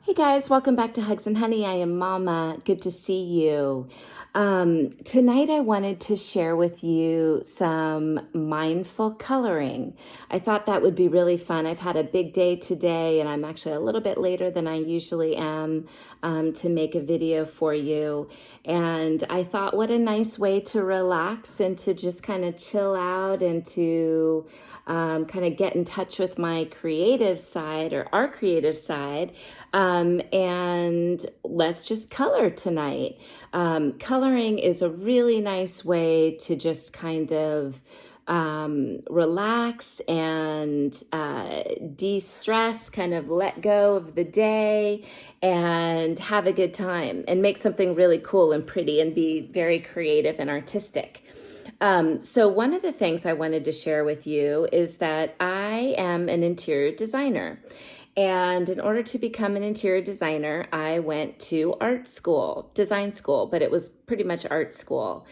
Hey guys, welcome back to Hugs and Honey. I am Mama. Good to see you. Tonight I wanted to share with you some mindful coloring. I thought that would be really fun. I've had a big day today and I'm actually a little bit later than I usually am to make a video for you. And I thought what a nice way to relax and to just kind of chill out and to kind of get in touch with my creative side or our creative side. And let's just color tonight. Coloring is a really nice way to just kind of relax and de-stress, kind of let go of the day and have a good time and make something really cool and pretty and be very creative and artistic. So one of the things I wanted to share with you is that I am an interior designer. And in order to become an interior designer, I went to art school, design school, but it was pretty much art school.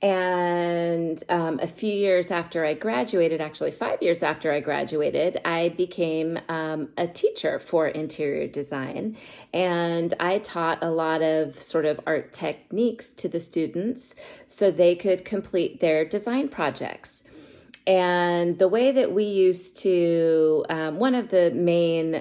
And a few years after I graduated, actually 5 years after I graduated, I became a teacher for interior design. And I taught a lot of sort of art techniques to the students so they could complete their design projects. And the way that we used to, one of the main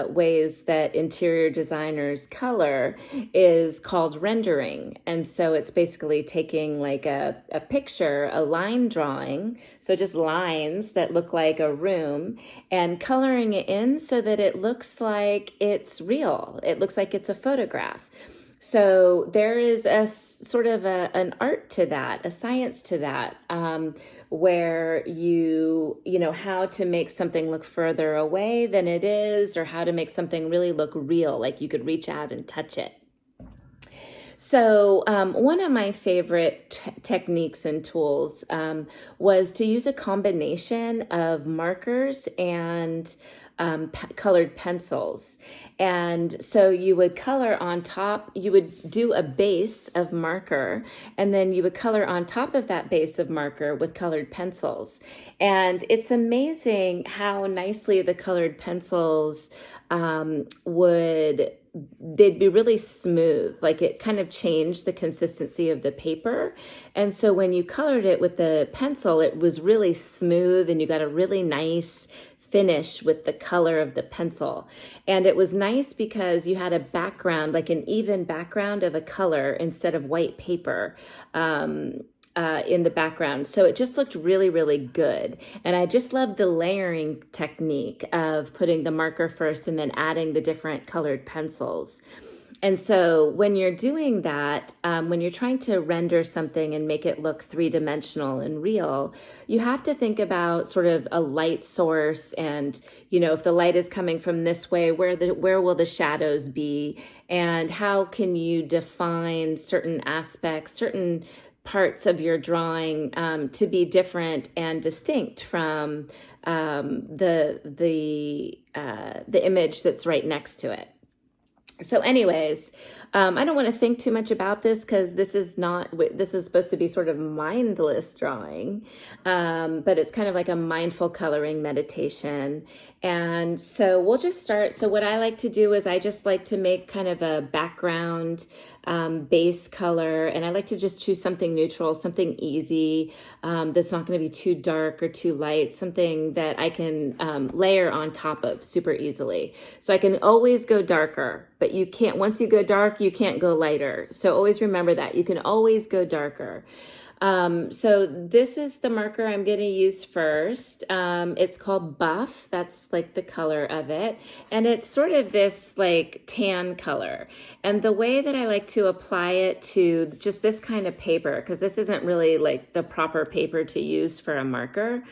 ways that interior designers color is called rendering. And so it's basically taking like a picture, a line drawing, so just lines that look like a room, and coloring it in so that it looks like it's real. It looks like it's a photograph. So there is a sort of an art to that, a science to that, where you know, how to make something look further away than it is, or how to make something really look real, like you could reach out and touch it. So one of my favorite techniques and tools was to use a combination of markers and colored pencils. And so you would color on top, you would do a base of marker, and then you would color on top of that base of marker with colored pencils. And it's amazing how nicely the colored pencils they'd be really smooth, like it kind of changed the consistency of the paper. And so when you colored it with the pencil, it was really smooth and you got a really nice finish with the color of the pencil. And it was nice because you had a background, like an even background of a color instead of white paper in the background. So it just looked really, really good. And I just loved the layering technique of putting the marker first and then adding the different colored pencils. And so when you're doing that, when you're trying to render something and make it look three-dimensional and real, you have to think about sort of a light source and, you know, if the light is coming from this way, where will the shadows be? And how can you define certain aspects, certain parts of your drawing to be different and distinct from the image that's right next to it. So anyways, I don't want to think too much about this because this is supposed to be sort of mindless drawing, but it's kind of like a mindful coloring meditation. And so we'll just start. So what I like to do is I just like to make kind of a background base color, and I like to just choose something neutral, something easy, that's not going to be too dark or too light, something that I can layer on top of super easily. So I can always go darker, but you can't, once you go dark, you can't go lighter. So always remember that you can always go darker. So this is the marker I'm going to use first. It's called Buff. That's like the color of it. And it's sort of this like tan color. And the way that I like to apply it to just this kind of paper, because this isn't really like the proper paper to use for a marker.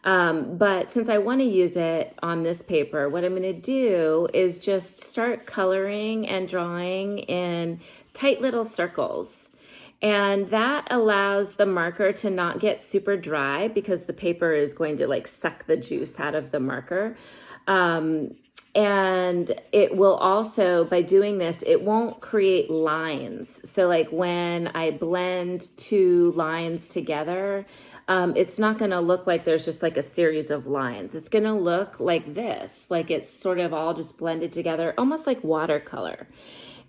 But since I want to use it on this paper, what I'm going to do is just start coloring and drawing in tight little circles. And that allows the marker to not get super dry because the paper is going to like suck the juice out of the marker. And it will also, by doing this, it won't create lines. So like when I blend two lines together, it's not going to look like there's just like a series of lines. It's going to look like this, like it's sort of all just blended together, almost like watercolor.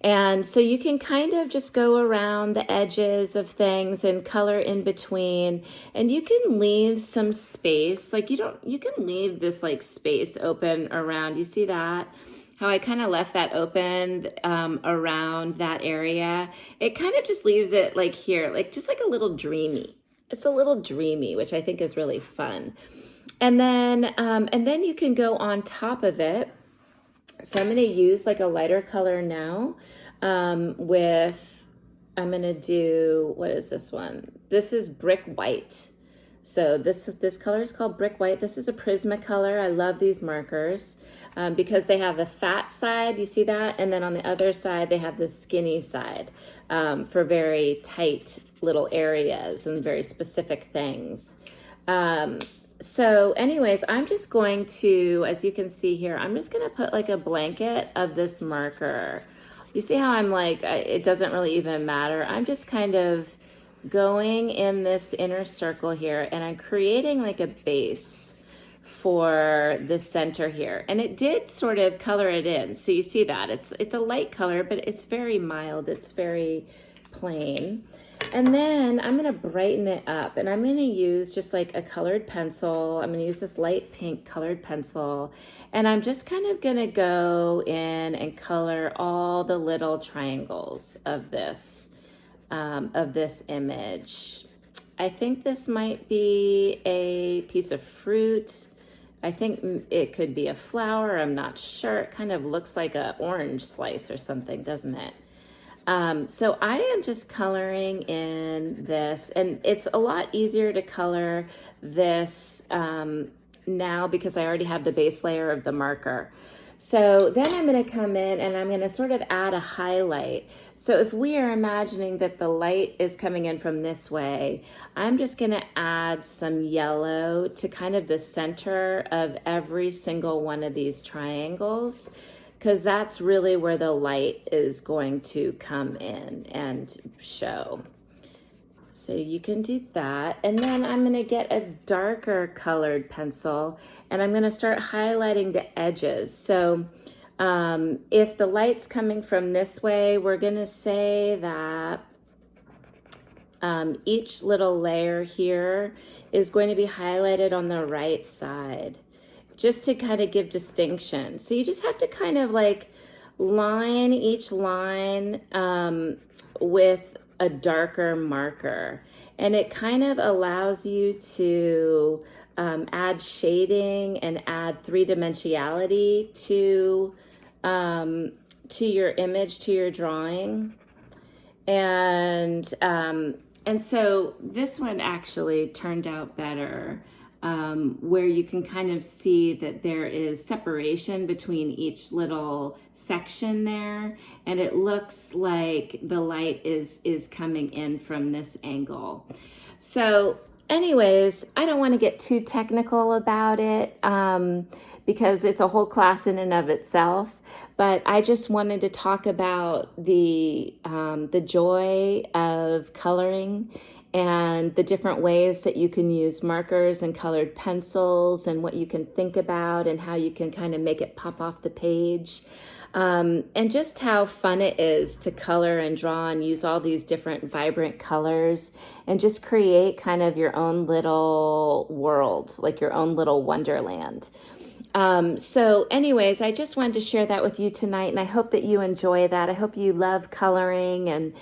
And so you can kind of just go around the edges of things and color in between, and you can leave some space. Like you can leave this like space open around. You see that? How I kind of left that open around that area. It kind of just leaves it like here, like just like a little dreamy. It's a little dreamy, which I think is really fun. And then you can go on top of it. So I'm going to use like a lighter color now I'm going to do, what is this one? This is Brick White. So this color is called Brick White. This is a Prismacolor. I love these markers because they have the fat side, you see that? And then on the other side, they have the skinny side for very tight little areas and very specific things. So anyways, I'm just going to, as you can see here, I'm just going to put like a blanket of this marker. You see how I'm like, it doesn't really even matter. I'm just kind of going in this inner circle here, and I'm creating like a base for the center here. And it did sort of color it in. So you see that it's a light color, but it's very mild. It's very plain. And then I'm going to brighten it up, and I'm going to use just like a colored pencil. I'm going to use this light pink colored pencil, and I'm just kind of going to go in and color all the little triangles of this image. I think this might be a piece of fruit. I think it could be a flower. I'm not sure. It kind of looks like an orange slice or something, doesn't it? So I am just coloring in this, and it's a lot easier to color this now because I already have the base layer of the marker. So then I'm going to come in and I'm going to sort of add a highlight. So if we are imagining that the light is coming in from this way, I'm just going to add some yellow to kind of the center of every single one of these triangles, because that's really where the light is going to come in and show. So you can do that. And then I'm going to get a darker colored pencil, and I'm going to start highlighting the edges. So if the light's coming from this way, we're going to say that each little layer here is going to be highlighted on the right side, just to kind of give distinction. So you just have to kind of like line each line with a darker marker. And it kind of allows you to add shading and add three-dimensionality to your image, to your drawing. And so this one actually turned out better. Where you can kind of see that there is separation between each little section there, and it looks like the light is coming in from this angle. So anyways, I don't want to get too technical about it because it's a whole class in and of itself, but I just wanted to talk about the joy of coloring and the different ways that you can use markers and colored pencils, and what you can think about and how you can kind of make it pop off the page. And just how fun it is to color and draw and use all these different vibrant colors and just create kind of your own little world, like your own little wonderland. So anyways, I just wanted to share that with you tonight, and I hope that you enjoy that. I hope you love coloring and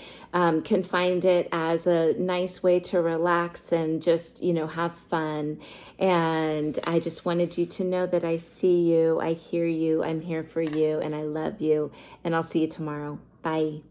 can find it as a nice way to relax and just, have fun. And I just wanted you to know that I see you, I hear you, I'm here for you, and I love you, and I'll see you tomorrow. Bye.